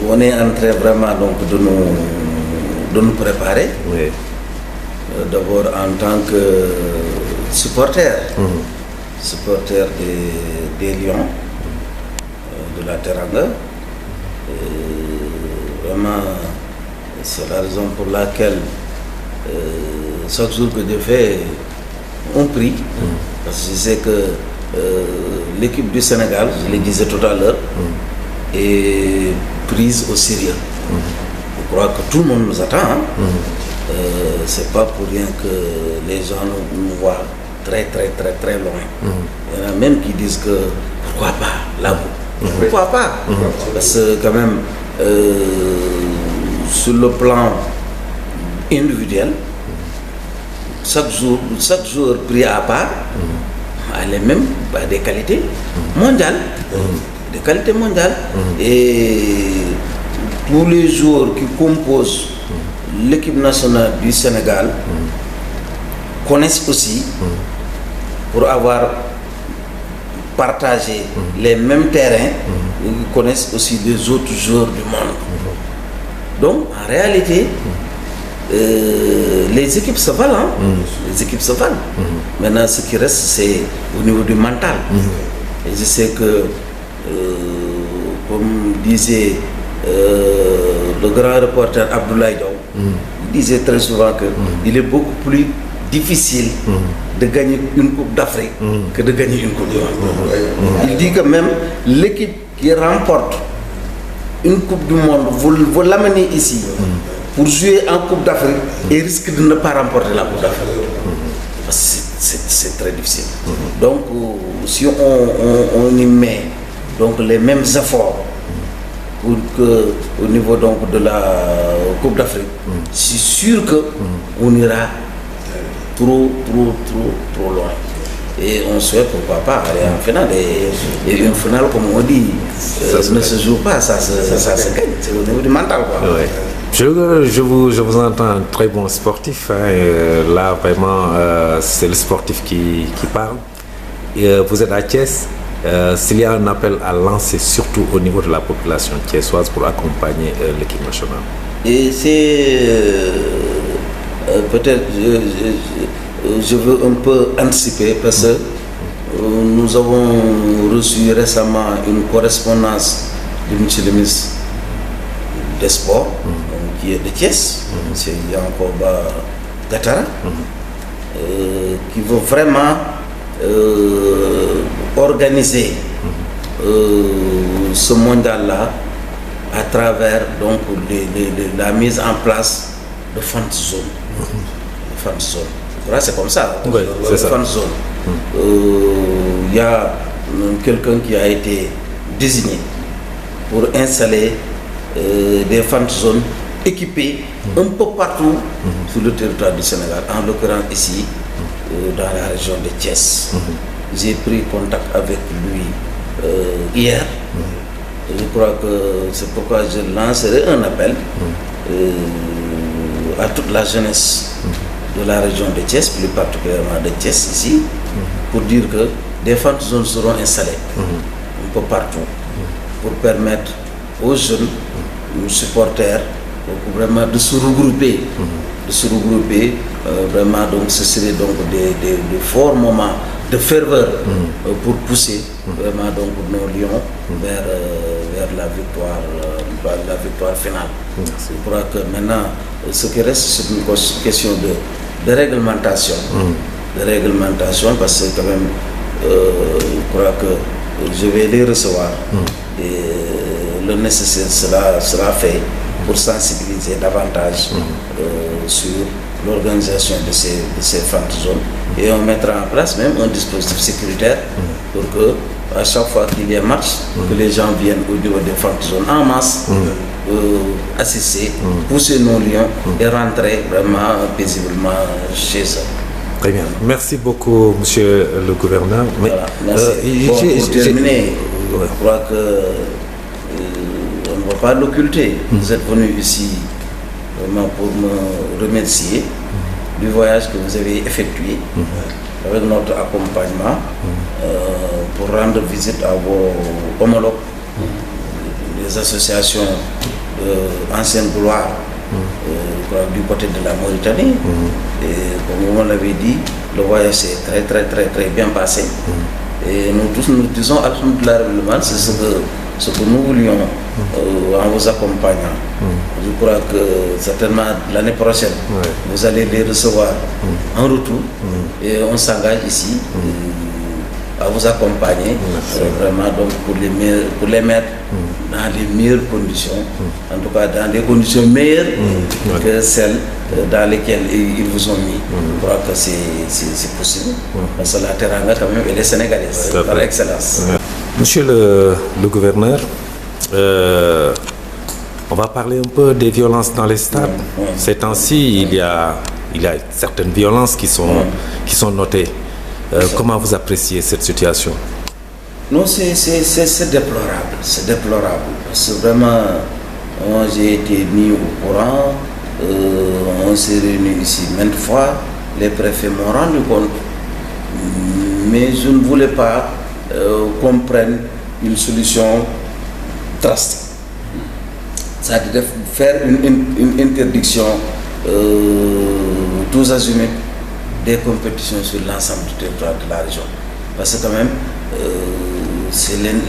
on est en train vraiment donc de nous préparer. Oui. D'abord en tant que supporter, supporter des Lions, de la Teranga. Vraiment, c'est la raison pour laquelle chaque jour que je fais, on prie. Parce que je sais que l'équipe du Sénégal, je le disais tout à l'heure, est prise au sérieux. Je crois que tout le monde nous attend. C'est pas pour rien que les gens nous voient très loin. Il y en a même qui disent que pourquoi pas là-bas. Pourquoi pas? Parce que quand même, sur le plan individuel, chaque jour pris à part, a les mêmes des qualités mondiales. Des qualités mondiales. Et tous les joueurs qui composent l'équipe nationale du Sénégal connaissent aussi, pour avoir partagé les mêmes terrains, ils connaissent aussi les autres joueurs du monde. Donc, en réalité, les équipes se valent. Les équipes se valent. Maintenant, ce qui reste, c'est au niveau du mental. Et je sais que, comme disait le grand reporter Abdoulaye Diaw, il disait très souvent qu'il est beaucoup plus difficile de gagner une Coupe d'Afrique que de gagner une Coupe du Monde. Il dit que même l'équipe qui remporte une Coupe du Monde, vous l'amenez ici pour jouer en Coupe d'Afrique et risque de ne pas remporter la Coupe d'Afrique. C'est très difficile. Donc, si on y met donc, les mêmes efforts pour que, au niveau donc, de la Coupe d'Afrique, je suis sûr qu'on ira trop loin. Et on souhaite pourquoi pas aller en finale. Et une finale, comme on dit, ne se joue pas, ça se gagne. C'est au niveau du mental. Quoi. Ouais. Je vous entends un très bon sportif. Là, vraiment, c'est le sportif qui parle. Et, vous êtes à Thiès. S'il y a un appel à lancer, surtout au niveau de la population thiessoise, pour accompagner l'équipe nationale. Et c'est peut-être, je veux un peu anticiper parce que nous avons reçu récemment une correspondance de M. le ministre des Sports, qui est de Thiès, M. Yankoba Gatara, qui veut vraiment organiser ce mondial-là à travers donc la mise en place de fan zone. C'est comme ça. Oui, c'est ça. Fan zone. Il y a quelqu'un qui a été désigné pour installer des fan zones équipées un peu partout sur le territoire du Sénégal, en l'occurrence ici, dans la région de Thiès. J'ai pris contact avec lui hier. Je crois que c'est pourquoi je lancerai un appel à toute la jeunesse de la région de Thiès, plus particulièrement de Thiès ici, pour dire que des fan zones seront installées un peu partout pour permettre aux jeunes, aux supporters, vraiment de se regrouper. Vraiment, donc ce serait donc des forts moments de ferveur pour pousser vraiment donc nos Lions vers la victoire finale. Merci. Je crois que maintenant, ce qui reste, c'est une question de réglementation. De réglementation, parce que quand même, je crois que je vais les recevoir et le nécessaire sera fait pour sensibiliser davantage sur l'organisation de ces fan zones, et on mettra en place même un dispositif sécuritaire pour que à chaque fois qu'il y a match, que les gens viennent au niveau des fan zones en masse, assister, pousser nos lions et rentrer vraiment paisiblement chez eux. Très bien. Merci beaucoup, monsieur le gouverneur. Mais, voilà, merci. Pour terminer, je crois que on ne va pas l'occulter. Vous êtes venu ici vraiment pour me remercier du voyage que vous avez effectué avec notre accompagnement pour rendre visite à vos homologues, les associations anciennes gloires du côté de la Mauritanie. Et comme vous l'avez dit, le voyage s'est très bien passé. Et nous tous nous disons alhamdoulilah, c'est ce que nous voulions en vous accompagnant. Je crois que certainement l'année prochaine, vous allez les recevoir en retour. Et on s'engage ici à vous accompagner vraiment donc pour les mettre dans les meilleures conditions, en tout cas dans des conditions meilleures que celles dans lesquelles ils vous ont mis. Je crois que c'est possible. Parce que la Teranga quand même elle est sénégalaise par excellence. Monsieur le gouverneur, on va parler un peu des violences dans les stades. Ces temps-ci, il y a certaines violences qui sont notées. Comment vous appréciez cette situation? Non, c'est déplorable. C'est déplorable. Parce que vraiment, moi j'ai été mis au courant. On s'est réunis ici maintes fois. Les préfets m'ont rendu compte. Mais je ne voulais pas qu'on prenne une solution drastique. C'est-à-dire faire une interdiction tous azimuts des compétitions sur l'ensemble du territoire de la région. Parce que quand même,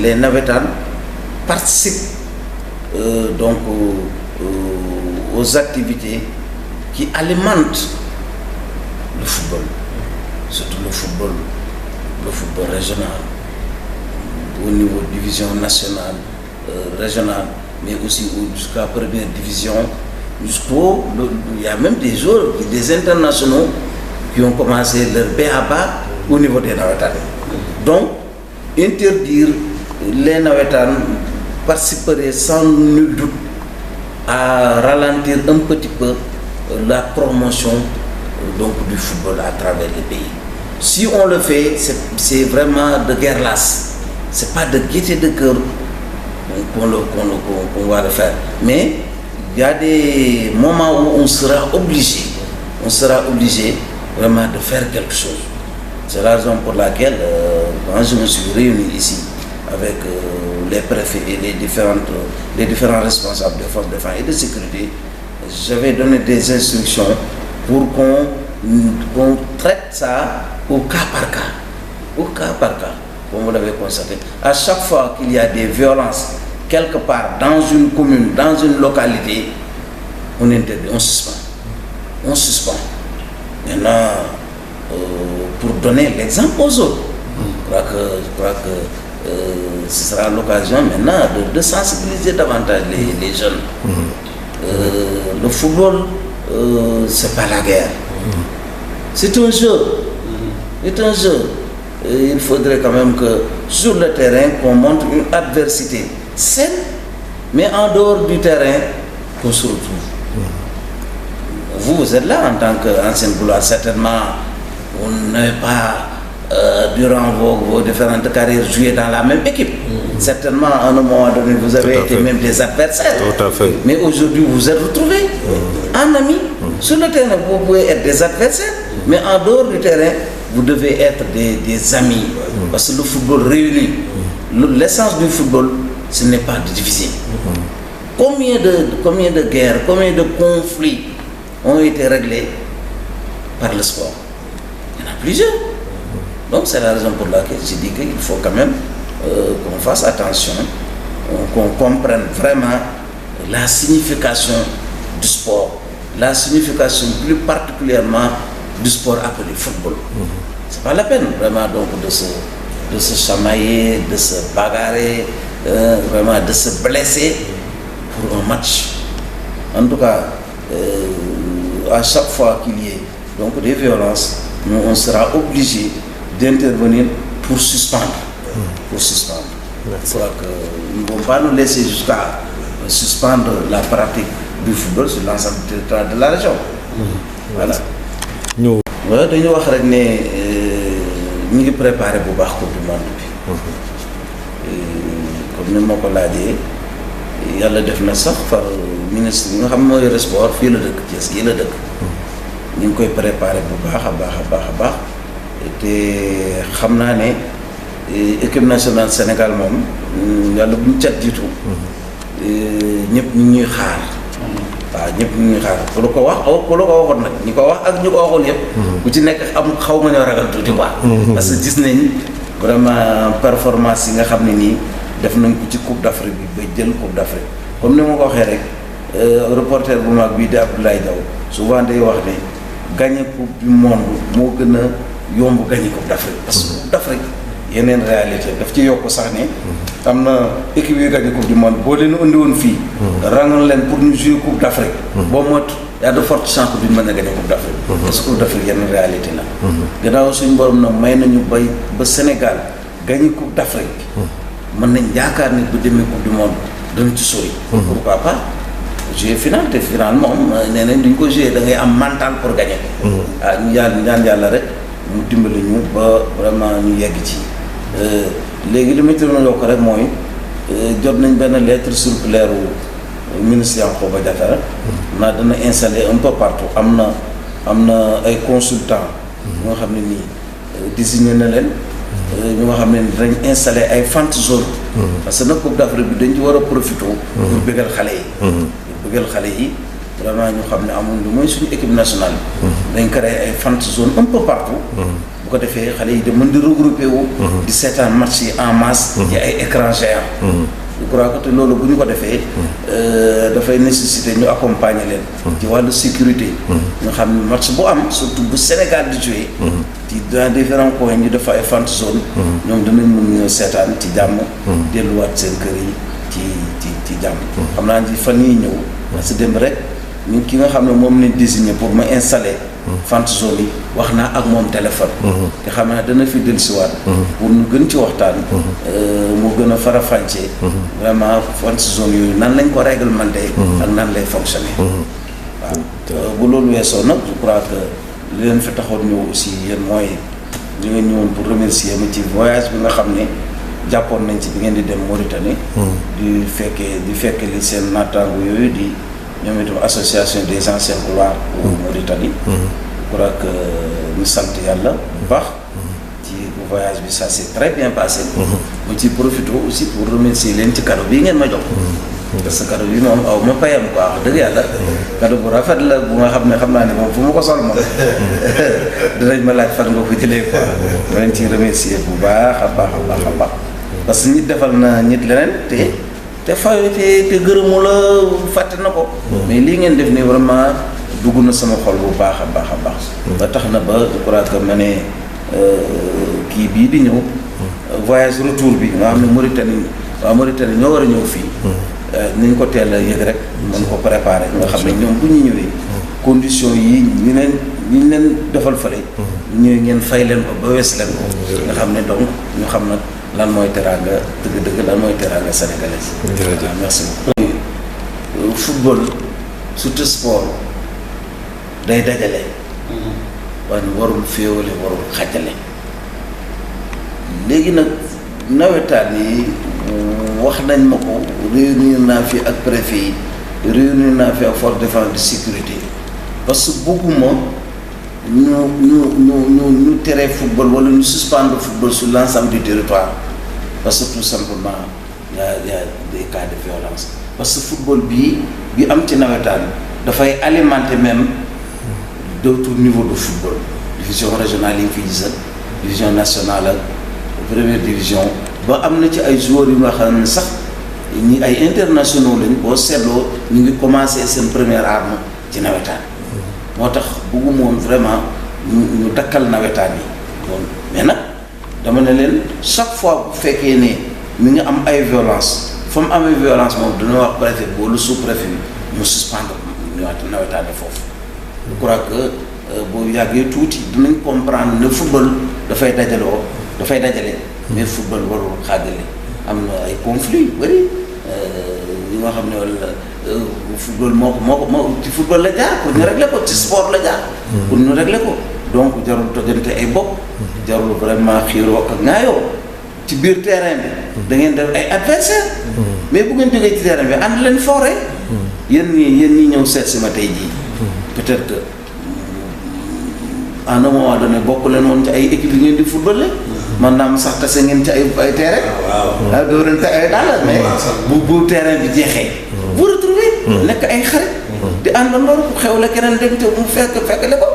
les navétanes participent donc aux activités qui alimentent le football, surtout le football régional, au niveau de division nationale, régionale, mais aussi jusqu'à première division, il y a même des joueurs, des internationaux qui ont commencé leur B.A.B.A. au niveau des navétanes. Donc, interdire les navétanes participerait sans nul doute à ralentir un petit peu la promotion donc, du football à travers les pays. Si on le fait, c'est vraiment de guerre lasse. C'est pas de gaieté de cœur qu'on va le faire. Mais il y a des moments où on sera obligé vraiment de faire quelque chose. C'est la raison pour laquelle quand je me suis réuni ici avec les préfets et les différents responsables des forces de défense et de sécurité, j'avais donné des instructions pour qu'on traite ça au cas par cas. Au cas par cas, comme vous l'avez constaté. À chaque fois qu'il y a des violences quelque part dans une commune, dans une localité, on interdit, on suspend. On suspend. Maintenant, pour donner l'exemple aux autres, je crois que ce sera l'occasion maintenant de sensibiliser davantage les jeunes. Le football, c'est pas la guerre. C'est un jeu. C'est un jeu. Et il faudrait quand même que sur le terrain, qu'on montre une adversité saine, mais en dehors du terrain, qu'on se retrouve. Vous êtes là en tant qu'ancienne gloire, certainement, vous n'avez pas, durant vos différentes carrières, joué dans la même équipe. Certainement, à un moment donné, vous avez été même des adversaires. Tout à fait. Mais aujourd'hui, vous vous êtes retrouvés en amis. Sur le terrain, vous pouvez être des adversaires, mais en dehors du terrain, vous devez être des amis. Parce que le football réunit. L'essence du football, ce n'est pas de diviser. Combien de guerres, combien de conflits ont été réglés par le sport? Il y en a plusieurs. Donc c'est la raison pour laquelle je dis qu'il faut quand même qu'on fasse attention, qu'on comprenne vraiment la signification du sport, la signification plus particulièrement du sport appelé football. C'est pas la peine vraiment donc de se chamailler, de se bagarrer, vraiment de se blesser pour un match. En tout cas, à chaque fois qu'il y ait donc des violences, nous on sera obligé d'intervenir pour suspendre. Pour suspendre. Je crois que nous ne vont pas nous laisser jusqu'à suspendre la pratique du football sur l'ensemble du territoire de la région. Voilà. Nous. Ouais, dañu wax rek ne ñu ngi préparé bu baax coupe du monde bi. Comme ni ma ko laajee yàlla def na sax par ministre bi nga xam mooy yore sport fii la dëkk Thiès gii la dëkk. ñu ngi koy préparé bu baax a baax te xam naa ne équipe nationale Sénégal moom yàlla bu ñu cat jiitu ñëpp ñu ñuy xaar. waaw ñëpp ñu ñuy xaar ku la ko waxoon nag ñi ko wax ak ñu ko waxoon yëpp. ku ci nekk xaw nga ñoo ragal tuuti quoi. parce que gis nañ vraiment performance yi nga xam ne nii def nañ ko ci Coupe d'Afrique bi ba jël Coupe d'Afrique comme ni ma ko waxee rek reporter bu mag bii di Abdoulaye Diaw souvent day wax ne gagner Coupe du monde moo gën a yomb gagner Coupe d'Afrique parce que Coupe d'Afrique yeneen réalité daf ci yokk sax ne am na équipe yu gagné Coupe du monde boo leen andi woon fii rangal leen pour ñu jouer Coupe d'Afrique boo mot y a de fortes chances que duñ mën a gagné Coupe d'Afrique parce que Coupe d'Afrique yeneen réalité la gannaaw suñu borom nag may nañu ba Sénégal gagné Coupe d'Afrique mën nañ yaakaar ne bu demee Coupe du monde dana ci sori pourquoi pas jouer final te final moom nee nañ duñ ko jouer da ngay am mental pour gagner ñu ñaan yàlla rek mu dimbali ñu ba vraiment ñu yegg ci léegi li ma ci doon yokk rek mooy jot nañ benn lettre circulaire u ministre Yankhoba Diattara naa dana installer un peu partout am na ay consultants ñu nga xam ne nii désigné na leen ñu nga xam ne dinañ installer ay fan zone parce que nag Coupe d'Afrique bi dañ ci war a profité pour bëggal xale yi vraiment ñu xam ne amul lu mooy suñu équipe nationale dañ créé ay fan zone un peu partout bu ko defee xale yi de mën di regrouper wu di seetaan match yi en masse ci ay écran géant je crois que te loolu bu ñu ko defee dafay nécessiter ñu accompagner leen ci wàllu sécurité ñu xam ne match bu am surtout bu Sénégal di jouer ci dans différents coins ñu def ay fan zone ñoom dinañ mën ñu seetaan ci jàmm delluwaat seen kër yi ci jàmm xam naa ni fan yii ñëw parce que démb rek ñu ki nga xam ne moom lañ désigné pour ma installer fan zone yi wax naa ak moom téléphone te xam naa dana fi dellusiwaat pour ñu gën ci waxtaan mu gën a farafàncee vraiment fan zone yooyu nan lañ ko réglementé ak nan lay fonctionner waaw bu loolu weesoo nag je crois que li leen fi taxoon ñëw aussi yéen mooy li ngeen ñëwoon pour remercier ma ci voyage bi nga xam ne jàppoon nañ ci bi ngeen di dem Mauritanie di fekke li seen naataango yooyu di ñoom itam association des anciens gloires au Mauritanie je crois que ñu sant yàlla bu baax ci voyage bi ça s'est très bien passé mu ci profité aussi pour remercier leen ci cadeau bii ngeen ma jox parce que cadeau bi moom aw ma payam quoi wax dëgg yàlla cadeau bu rafet la bu nga xam naa ne moom fu ma ko sol moom dinañ ma laaj fan nga ko jëlee quoi ma leen ciy remercier bu baax a baax parce que nit defal na nit leneen te fay te gërëmu la fàtte na ko mais lii ngeen def nii vraiment dugg na sama xol bu baax a baax ba tax na ba je crois que ma ne kii bii di ñëw voyage retour bi nga xam ne Mauritanie ñoo war a ñëw fii nañ ko teel a yëg rek mën ko préparer nga xam ne ñoom bu ñu ñëwee condition yi ñu leen defal fële ñëwee ngeen fay leen ko ba wees leen ko nga xam ne donc ñu xam nag lan mooy teraanga dëgg-dëgg lan mooy teraanga sénégalaise. jërëjëf merci beaucoup. football surtout sport day dajale. waaye warul féewale warul xàjjale. léegi nag nawetaan yi wax nañ ma ko réunir naa fi ak préfet yi réunir naa fi ak force de défense de sécurité parce que bëgguma ñu tere football wala ñu suspendre football sur l'ensemble du territoire parce que tout simplement y a des cas de violence parce que football bi am ci nawetaan dafay alimenter même d'autres niveaux de football division régionale yi fi gis ak division nationale ak première division ba am na ci ay joueurs yu nga xam ne sax ñi ay internationaux lañ boo seetloo ñu ngi commencer seen première arme ci nawetaan moo tax bëgguma woon vraiment ñu dakkal nawetaan yi loolu mais nag dama ne leen chaque fois bu fekkee ne mi ngi am ay violence fa mu amee violence moom dina wax préfet bi wala sous-préfet bi ñu suspendre nawetaan yi foofu je crois que boo yàggee tuuti dinañ comprendre ne football dafay dajale mais football warul xaajale am na ay conflits yu bëri yi nga xam ne wala football moo ci football la jaar pour ñu régler ko ci sport la jaar pour ñu régler ko donc jarul tojante ay bopp jarul vraiment xiiroo ak ŋaayoo ci biir terrain bi da ngeen def ay adversaire mais bu ngeen jógee ci terrain bi ànd leen foore yéen ñi ñëw seet si ma tey jii peut-être que à un moment donné bokk leen woon ci ay équipe yi ngeen di football man naa mu sax tase ngeen ci ay terrain. waaw dóorante ay daal mais bu terrain bi jeexee. bu retrouver nekk ay xarit. di àndandoo xew la keneen dem te mu fekkale ko.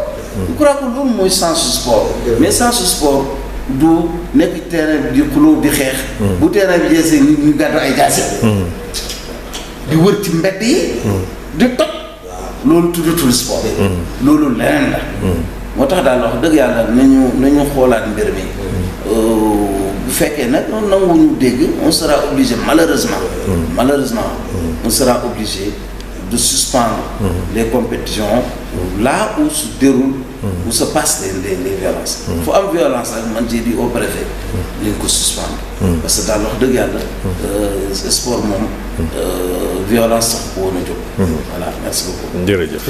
je crois que loolu mooy sensu sport. mais sensu sport du nekk terrain bi di xuloo di xeex. bu terrain bi jeexee ñu gàddu ay jaasi. di wër ci mbedd yi. di toj. loolu tuddatul sport. loolu leneen la. moo tax daal wax dëgg yàlla nañu xoolaat mbir mi. bu fekkee nag noonu nanguwuñu dégg on sera obligé malheureusement. On sera obligé de suspendre les compétitions là où se déroulent, où se passent les violences. fu am violence rek man j'ai dit au préfet nañ ko suspendre. parce que daal wax dëgg yàlla sport moom violence sax ko woon a jóg. voilà merci beaucoup. jërëjëf.